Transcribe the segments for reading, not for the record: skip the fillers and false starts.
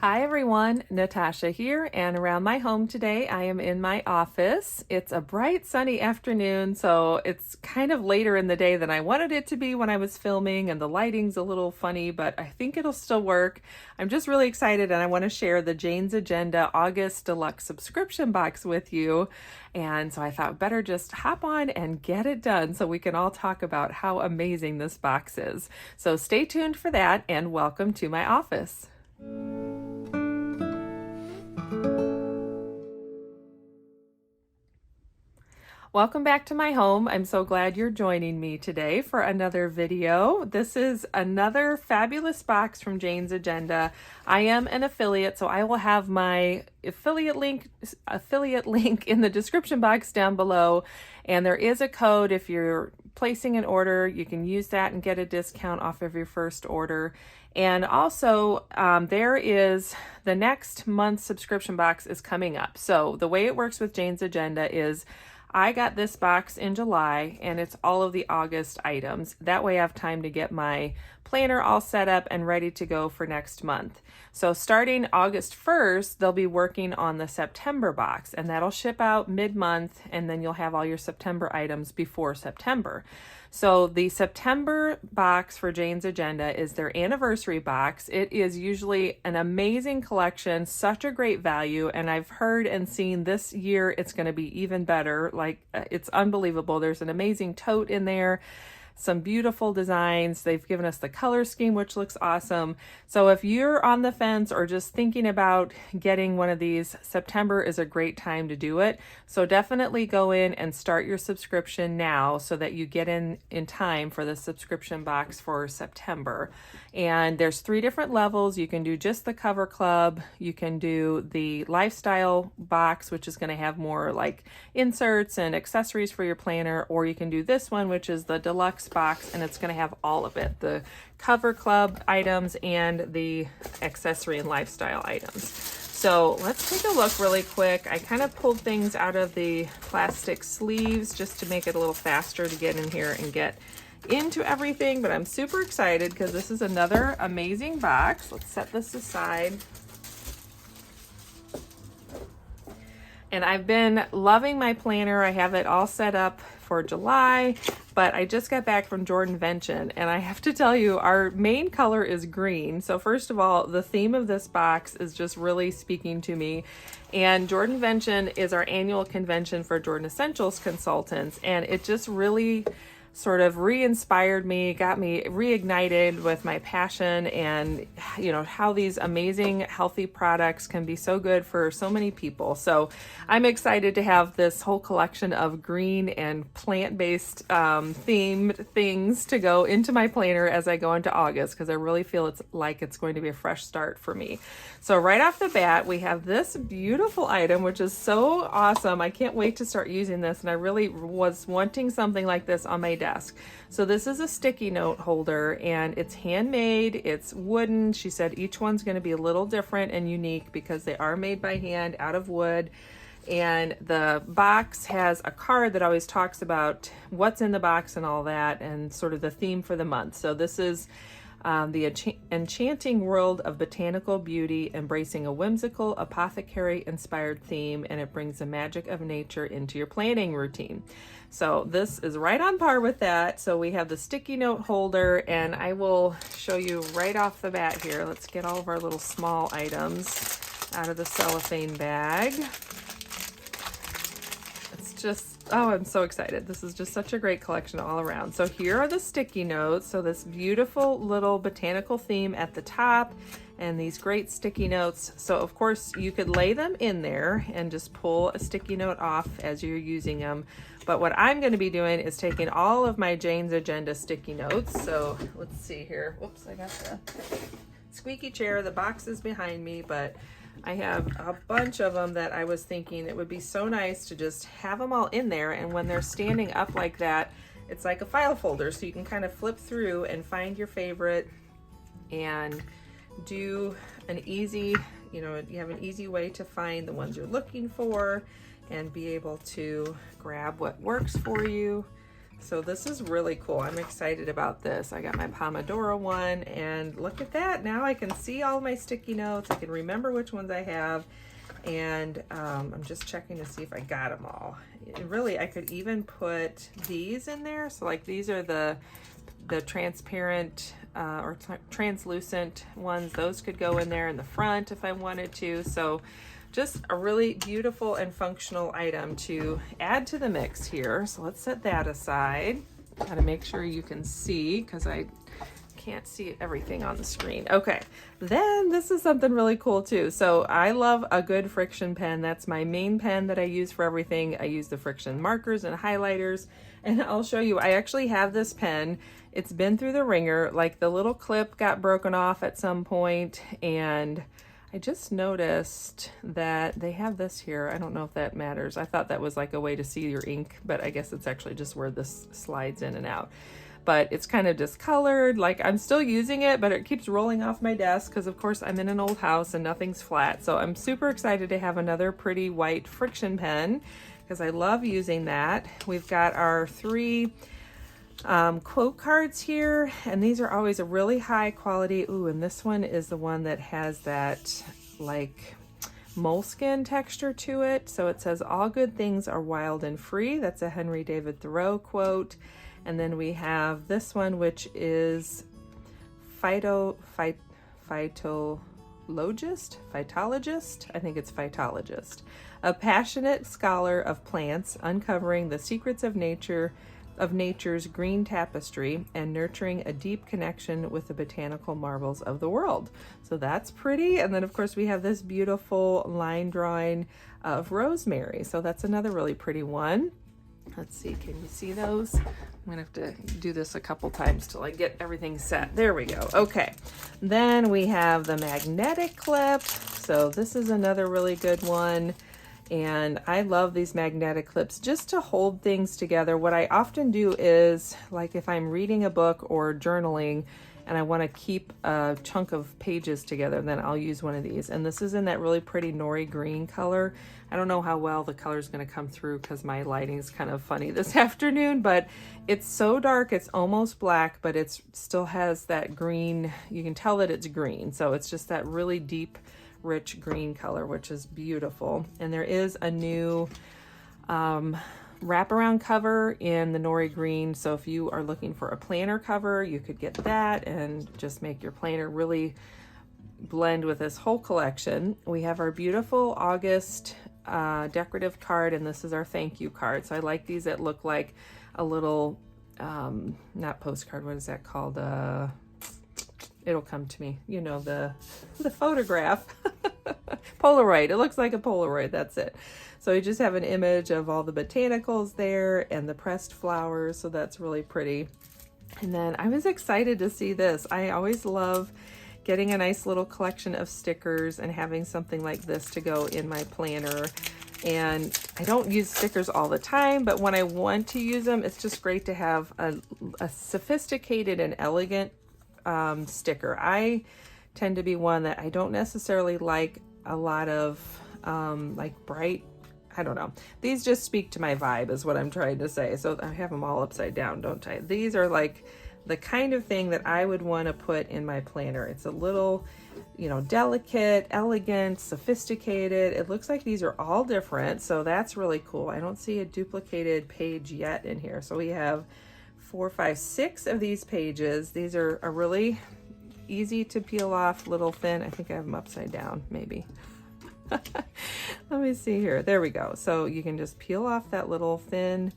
Hi everyone, Natasha here, and around my home today I am in my office. It's a bright sunny afternoon, so it's kind of later in the day than I wanted it to be when I was filming, and the lighting's a little funny, but I think it'll still work. I'm just really excited, and I want to share the Jane's Agenda August Deluxe Subscription box with you. And so I thought better just hop on and get it done so we can all talk about how amazing this box is. So stay tuned for that, and welcome to my office. Welcome back to my home. I'm so glad you're joining me today for another video. This is another fabulous box from Jane's Agenda. I am an affiliate, so I will have my affiliate link in the description box down below. And there is a code if you're placing an order. You can use that and get a discount off of your first order. And also, there is the next month's subscription box is coming up. So the way it works with Jane's Agenda is I got this box in July, and it's all of the August items. That way I have time to get my planner all set up and ready to go for next month. So starting August 1st, they'll be working on the September box, and that'll ship out mid-month, and then you'll have all your September items before September. So the September box for Jane's Agenda is their anniversary box. It is usually an amazing collection, such a great value, and I've heard and seen this year it's going to be even better. It's unbelievable. There's an amazing tote in there, some beautiful designs. They've given us the color scheme, which looks awesome. So if you're on the fence or just thinking about getting one of these, September is a great time to do it. So definitely go in and start your subscription now so that you get in time for the subscription box for September. And there's 3 different levels. You can do just the cover club. You can do the lifestyle box, which is going to have more like inserts and accessories for your planner, or you can do this one, which is the deluxe box, and it's going to have all of it, the cover club items and the accessory and lifestyle items. So let's take a look really quick. I kind of pulled things out of the plastic sleeves just to make it a little faster to get in here and get into everything, but I'm super excited because this is another amazing box. Let's set this aside. And I've been loving my planner. I have it all set up for July, but I just got back from Jordanvention, and I have to tell you, our main color is green. So first of all, the theme of this box is just really speaking to me. And Jordanvention is our annual convention for Jordan Essentials consultants, and it just really sort of re-inspired me, got me reignited with my passion and, you know, how these amazing healthy products can be so good for so many people. So I'm excited to have this whole collection of green and plant-based themed things to go into my planner as I go into August, because I really feel it's going to be a fresh start for me. So right off the bat, we have this beautiful item, which is so awesome. I can't wait to start using this, and I really was wanting something like this on my desk. So this is a sticky note holder, and it's handmade, it's wooden. She said each one's going to be a little different and unique because they are made by hand out of wood. And the box has a card that always talks about what's in the box and all that, and sort of the theme for the month. So this is the enchanting world of botanical beauty, embracing a whimsical apothecary-inspired theme, and it brings the magic of nature into your planning routine. So this is right on par with that. So we have the sticky note holder, and I will show you right off the bat here. Let's get all of our little small items out of the cellophane bag. It's just, oh, I'm so excited. This is just such a great collection all around. So here are the sticky notes. So this beautiful little botanical theme at the top, and these great sticky notes. So of course you could lay them in there and just pull a sticky note off as you're using them. But what I'm going to be doing is taking all of my Jane's Agenda sticky notes. So let's see here. Whoops, I got the squeaky chair. The box is behind me, but I have a bunch of them that I was thinking it would be so nice to just have them all in there. And when they're standing up like that, it's like a file folder. So you can kind of flip through and find your favorite and do an easy, you have an easy way to find the ones you're looking for and be able to grab what works for you. So this is really cool. I'm excited about this. I got my Pomodoro one, and look at that. Now I can see all my sticky notes. I can remember which ones I have, and I'm just checking to see if I got them all. And really, I could even put these in there. So like these are the transparent or translucent ones. Those could go in there in the front if I wanted to. So just a really beautiful and functional item to add to the mix here. So let's set that aside. Gotta make sure you can see because I can't see everything on the screen. Okay, then this is something really cool too. So I love a good friction pen. That's my main pen that I use for everything. I use the friction markers and highlighters, and I'll show you. I actually have this pen. It's been through the ringer. Like the little clip got broken off at some point, and I just noticed that they have this here. I don't know if that matters. I thought that was like a way to see your ink, but I guess it's actually just where this slides in and out. But it's kind of discolored. Like I'm still using it, but it keeps rolling off my desk because of course I'm in an old house and nothing's flat. So I'm super excited to have another pretty white friction pen because I love using that. We've got our 3 quote cards here, and these are always a really high quality. Ooh, and this one is the one that has that like moleskin texture to it. So it says all good things are wild and free. That's a Henry David Thoreau quote. And then we have this one, which is phytologist. I think it's phytologist, a passionate scholar of plants, uncovering the secrets of nature's green tapestry and nurturing a deep connection with the botanical marvels of the world. So that's pretty. And then of course we have this beautiful line drawing of rosemary. So that's another really pretty one. Let's see, can you see those? I'm gonna have to do this a couple times till I get everything set. There we go. Okay, then we have the magnetic clip. So this is another really good one. And I love these magnetic clips just to hold things together. What I often do is, like if I'm reading a book or journaling and I want to keep a chunk of pages together, then I'll use one of these. And this is in that really pretty nori green color. I don't know how well the color is going to come through because my lighting is kind of funny this afternoon, but it's so dark, it's almost black, but it still has that green. You can tell that it's green. So it's just that really deep, rich green color, which is beautiful. And there is a new wraparound cover in the nori green. So if you are looking for a planner cover, you could get that and just make your planner really blend with this whole collection. We have our beautiful August decorative card, and this is our thank you card. So I like these that look like a little not postcard, what is that called? It'll come to me, you know, the photograph. Polaroid. It looks like a Polaroid. That's it. So you just have an image of all the botanicals there and the pressed flowers. So that's really pretty. And then I was excited to see this. I always love getting a nice little collection of stickers and having something like this to go in my planner. And I don't use stickers all the time, but when I want to use them, it's just great to have a sophisticated and elegant sticker. I tend to be one that I don't necessarily like a lot of like bright, I don't know. These just speak to my vibe is what I'm trying to say. So I have them all upside down, don't I? These are like the kind of thing that I would want to put in my planner. It's a little, you know, delicate, elegant, sophisticated. It looks like these are all different. So that's really cool. I don't see a duplicated page yet in here. So we have 4, 5, 6 of these pages. These are a really easy to peel off, little thin. I think I have them upside down, maybe. Let me see here. There we go. So you can just peel off that little thin,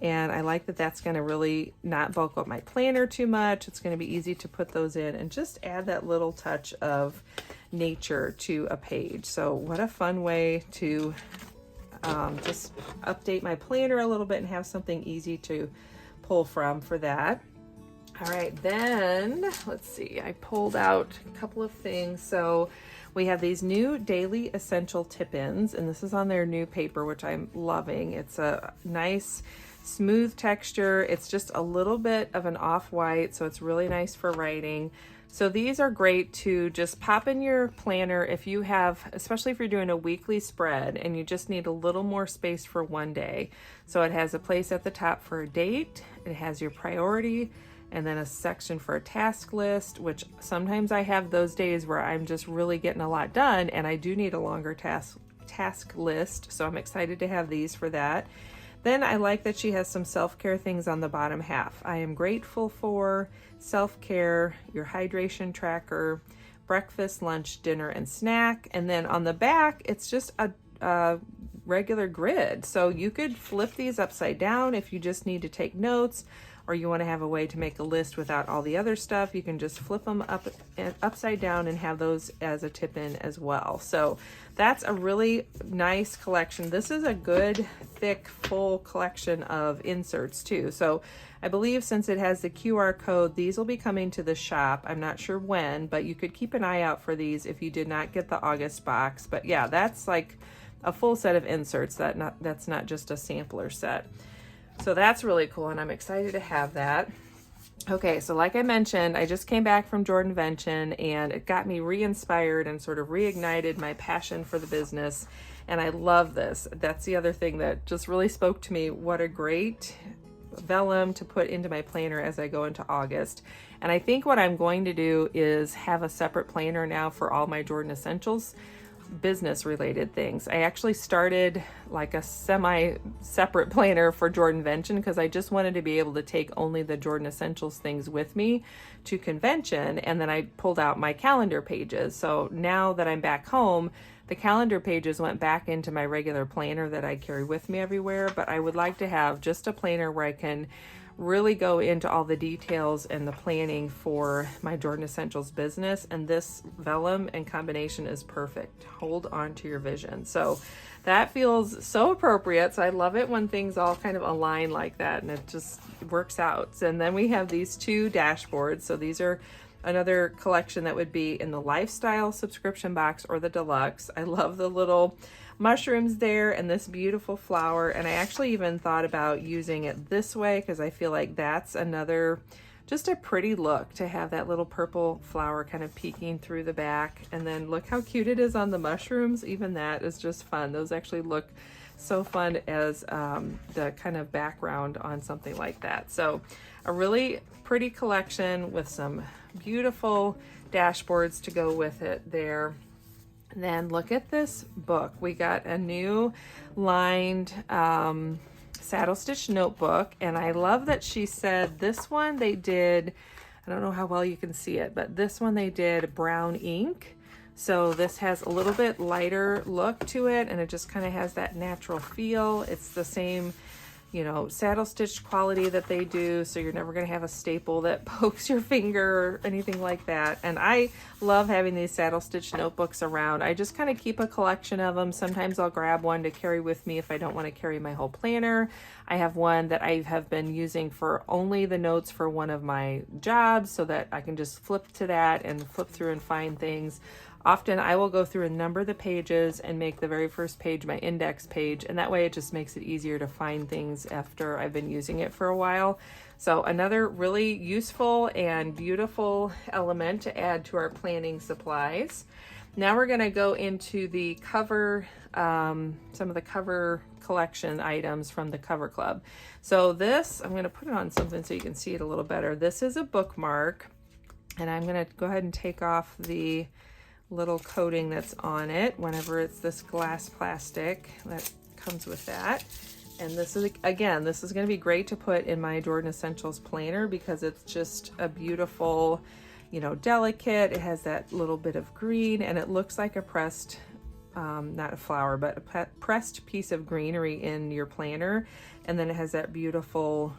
and I like that that's going to really not bulk up my planner too much. It's going to be easy to put those in and just add that little touch of nature to a page. So what a fun way to just update my planner a little bit and have something easy to pull from for that. All right, then let's see, I pulled out a couple of things. So we have these new daily essential tip-ins, and this is on their new paper, which I'm loving. It's a nice smooth texture. It's just a little bit of an off-white, so it's really nice for writing. So these are great to just pop in your planner if you have, especially if you're doing a weekly spread and you just need a little more space for one day. So it has a place at the top for a date, it has your priority, and then a section for a task list, which sometimes I have those days where I'm just really getting a lot done and I do need a longer task list. So I'm excited to have these for that. Then I like that she has some self-care things on the bottom half. I am grateful for self-care, your hydration tracker, breakfast, lunch, dinner, and snack. And then on the back, it's just a regular grid. So you could flip these upside down if you just need to take notes, or you want to have a way to make a list without all the other stuff. You can just flip them upside down and have those as a tip in as well. So that's a really nice collection. This is a good, thick, full collection of inserts too. So I believe since it has the QR code, these will be coming to the shop. I'm not sure when, but you could keep an eye out for these if you did not get the August box. But yeah, that's like a full set of inserts. That's not just a sampler set. So that's really cool, and I'm excited to have that. Okay, so like I mentioned, I just came back from Jordanvention, and it got me re-inspired and sort of reignited my passion for the business, and I love this. That's the other thing that just really spoke to me. What a great vellum to put into my planner as I go into August. And I think what I'm going to do is have a separate planner now for all my Jordan Essentials business related things. I actually started like a semi-separate planner for Jordanvention because I just wanted to be able to take only the Jordan Essentials things with me to convention, and then I pulled out my calendar pages. So now that I'm back home, the calendar pages went back into my regular planner that I carry with me everywhere, but I would like to have just a planner where I can really go into all the details and the planning for my Jordan Essentials business, and this vellum and combination is perfect. Hold on to your vision. So that feels so appropriate. So I love it when things all kind of align like that and it just works out. And then we have these two dashboards. So these are another collection that would be in the lifestyle subscription box or the deluxe. I love the little mushrooms there and this beautiful flower, and I actually even thought about using it this way because I feel like that's another just a pretty look to have that little purple flower kind of peeking through the back. And then look how cute it is on the mushrooms. Even that is just fun. Those actually look so fun as the kind of background on something like that. So a really pretty collection with some beautiful dashboards to go with it there. And then look at this book. We got a new lined saddle stitch notebook, and I love that she said this one they did, I don't know how well you can see it, but this one they did brown ink. So this has a little bit lighter look to it, and it just kind of has that natural feel. It's the same, you know, saddle stitch quality that they do, so you're never going to have a staple that pokes your finger or anything like that. And I love having these saddle stitch notebooks around. I just kind of keep a collection of them. Sometimes I'll grab one to carry with me if I don't want to carry my whole planner. I have one that I have been using for only the notes for one of my jobs, so that I can just flip to that and flip through and find things. Often I will go through and number the pages and make the very first page my index page, and that way it just makes it easier to find things after I've been using it for a while. So another really useful and beautiful element to add to our planning supplies. Now we're going to go into the cover, some of the cover collection items from the Cover Club. So this, I'm going to put it on something so you can see it a little better. This is a bookmark, and I'm going to go ahead and take off the little coating that's on it whenever it's this glass plastic that comes with that. And this is, again, this is going to be great to put in my Jordan Essentials planner because it's just a beautiful, you know, delicate. It has that little bit of green, and it looks like a pressed, not a flower, but a pressed piece of greenery in your planner. And then it has that beautiful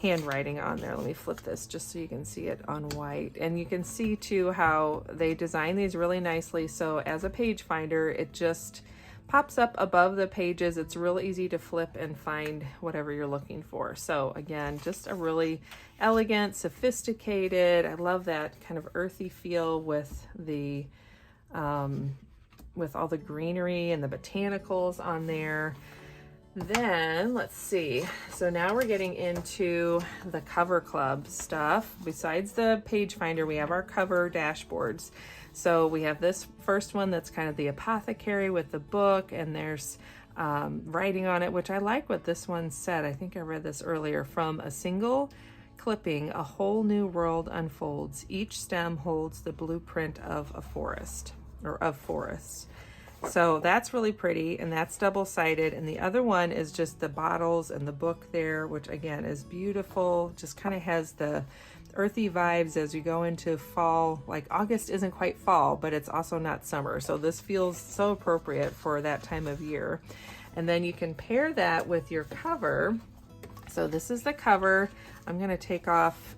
handwriting on there. Let me flip this just so you can see it on white, and you can see too how they design these really nicely. So as a page finder, it just pops up above the pages. It's real easy to flip and find whatever you're looking for. So again, just a really elegant, sophisticated, I love that kind of earthy feel with the with all the greenery and the botanicals on there. Then let's see. So now we're getting into the cover club stuff. Besides the page finder, we have our cover dashboards. So we have this first one that's kind of the apothecary with the book, and there's writing on it, which I like what this one said. I think I read this earlier. From a single clipping, a whole new world unfolds. Each stem holds the blueprint of a forest, or of forests. So that's really pretty, and that's double-sided. And the other one is just the bottles and the book there, which again is beautiful. Just kind of has the earthy vibes as you go into fall. Like August isn't quite fall, but it's also not summer. So this feels so appropriate for that time of year. And then you can pair that with your cover. So this is the cover. I'm gonna take off,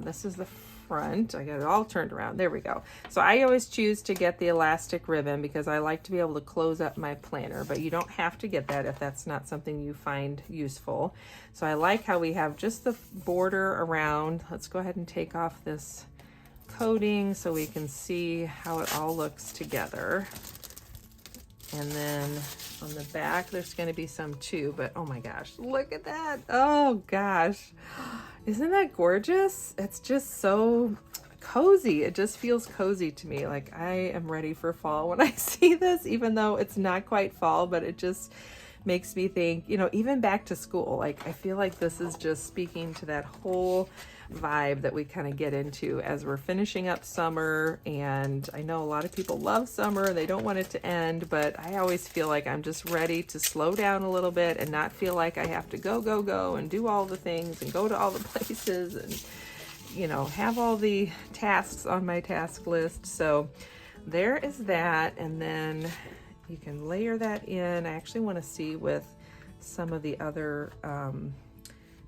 this is the front. I got it all turned around. There we go. So I always choose to get the elastic ribbon because I like to be able to close up my planner, but you don't have to get that if that's not something you find useful. So I like how we have just the border around. Let's go ahead and take off this coating so we can see how it all looks together. And then on the back, there's going to be some too, but oh my gosh, look at that. Oh gosh. Isn't that gorgeous? It's just so cozy. It just feels cozy to me. Like I am ready for fall when I see this, even though it's not quite fall, but it just makes me think, you know, even back to school, like I feel like this is just speaking to that whole vibe that we kind of get into as we're finishing up summer. And I know a lot of people love summer, they don't want it to end, but I always feel like I'm just ready to slow down a little bit and not feel like I have to go and do all the things and go to all the places and, you know, have all the tasks on my task list. So there is that. And then you can layer that in. I actually want to see with some of the other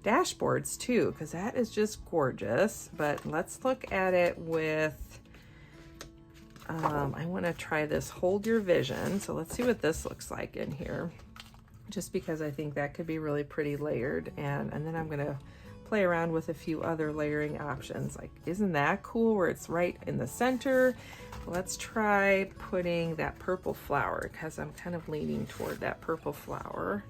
dashboards too, because that is just gorgeous. But let's look at it with, I want to try this Hold Your Vision. So let's see what this looks like in here, just because I think that could be really pretty layered. And then I'm going to play around with a few other layering options. Like, isn't that cool where it's right in the center? Let's try putting that purple flower, because I'm kind of leaning toward that purple flower.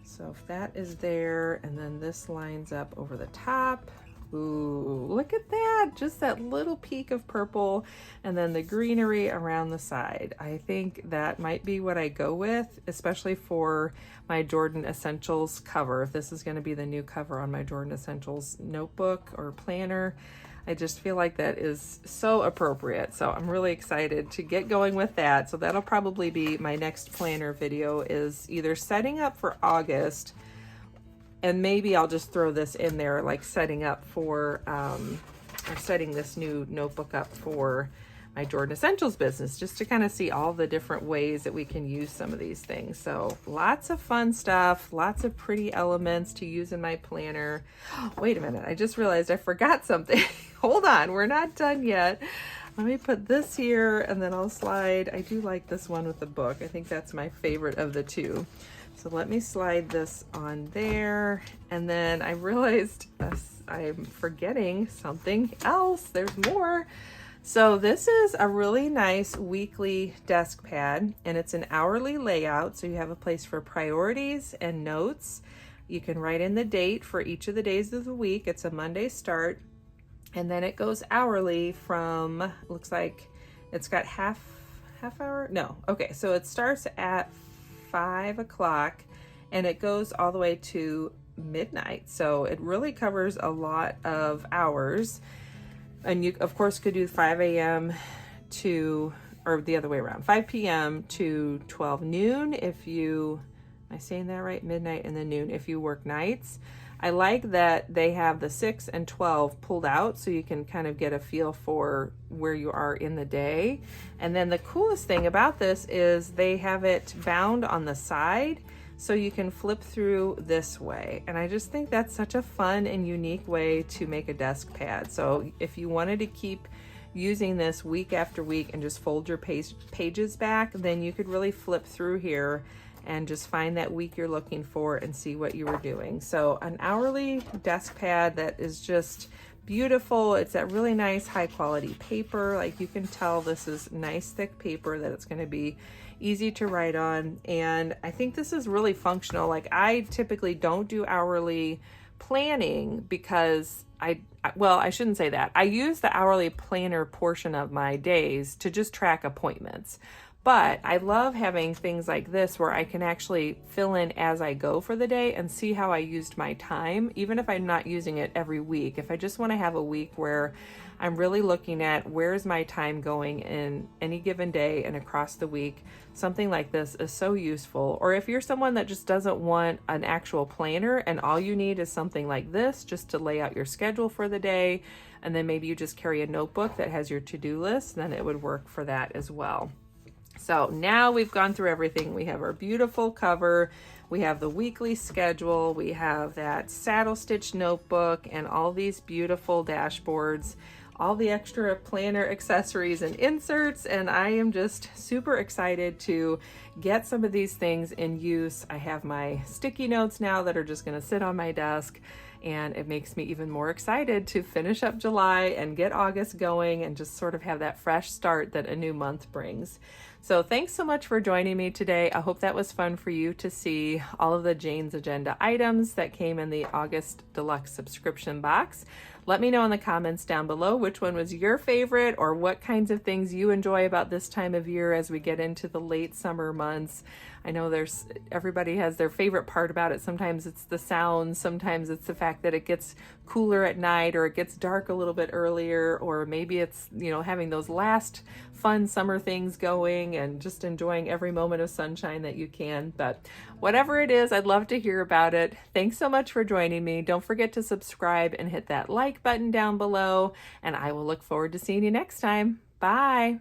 So if that is there, and then this lines up over the top. Ooh, look at that, just that little peak of purple, and then the greenery around the side. I think that might be what I go with, especially for my Jordan Essentials cover. If this is going to be the new cover on my Jordan Essentials notebook or planner, I just feel like that is so appropriate. So I'm really excited to get going with that. So that'll probably be my next planner video, is either setting up for August, and maybe I'll just throw this in there, like setting up for, or setting this new notebook up for my Jordan Essentials business, just to kind of see all the different ways that we can use some of these things. So lots of fun stuff, lots of pretty elements to use in my planner. Oh, wait a minute, I just realized I forgot something. Hold on, we're not done yet. Let me put this here and then I'll slide. I do like this one with the book. I think that's my favorite of the two. So let me slide this on there. And then I realized I'm forgetting something else. There's more. So this is a really nice weekly desk pad, and it's an hourly layout. So you have a place for priorities and notes. You can write in the date for each of the days of the week. It's a Monday start, and then it goes hourly from, looks like it's got half hour. No. Okay. So it starts at 5 o'clock and it goes all the way to midnight. So it really covers a lot of hours. And you, of course, could do 5 a.m. to, or the other way around, 5 p.m. to 12 noon if you, am I saying that right? Midnight and then noon if you work nights. I like that they have the 6 and 12 pulled out so you can kind of get a feel for where you are in the day. And then the coolest thing about this is they have it bound on the side so you can flip through this way. And I just think that's such a fun and unique way to make a desk pad. So if you wanted to keep using this week after week and just fold your pages back, then you could really flip through here and just find that week you're looking for and see what you were doing. So an hourly desk pad that is just beautiful. It's that really nice high quality paper. Like you can tell this is nice thick paper that it's going to be easy to write on. And I think this is really functional. Like I typically don't do hourly planning because I shouldn't say that. I use the hourly planner portion of my days to just track appointments. But I love having things like this where I can actually fill in as I go for the day and see how I used my time, even if I'm not using it every week. If I just want to have a week where I'm really looking at where's my time going in any given day and across the week, something like this is so useful. Or if you're someone that just doesn't want an actual planner and all you need is something like this just to lay out your schedule for the day, and then maybe you just carry a notebook that has your to-do list, then it would work for that as well. So now we've gone through everything. We have our beautiful cover, we have the weekly schedule, we have that saddle stitch notebook and all these beautiful dashboards, all the extra planner accessories and inserts, and I am just super excited to get some of these things in use. I have my sticky notes now that are just going to sit on my desk, and it makes me even more excited to finish up July and get August going and just sort of have that fresh start that a new month brings. So thanks so much for joining me today. I hope that was fun for you to see all of the Jane's Agenda items that came in the August Deluxe Subscription box. Let me know in the comments down below which one was your favorite or what kinds of things you enjoy about this time of year as we get into the late summer months. I know everybody has their favorite part about it. Sometimes it's the sound, sometimes it's the fact that it gets cooler at night or it gets dark a little bit earlier, or maybe it's, having those last fun summer things going and just enjoying every moment of sunshine that you can. But whatever it is, I'd love to hear about it. Thanks so much for joining me. Don't forget to subscribe and hit that like button down below, and I will look forward to seeing you next time. Bye.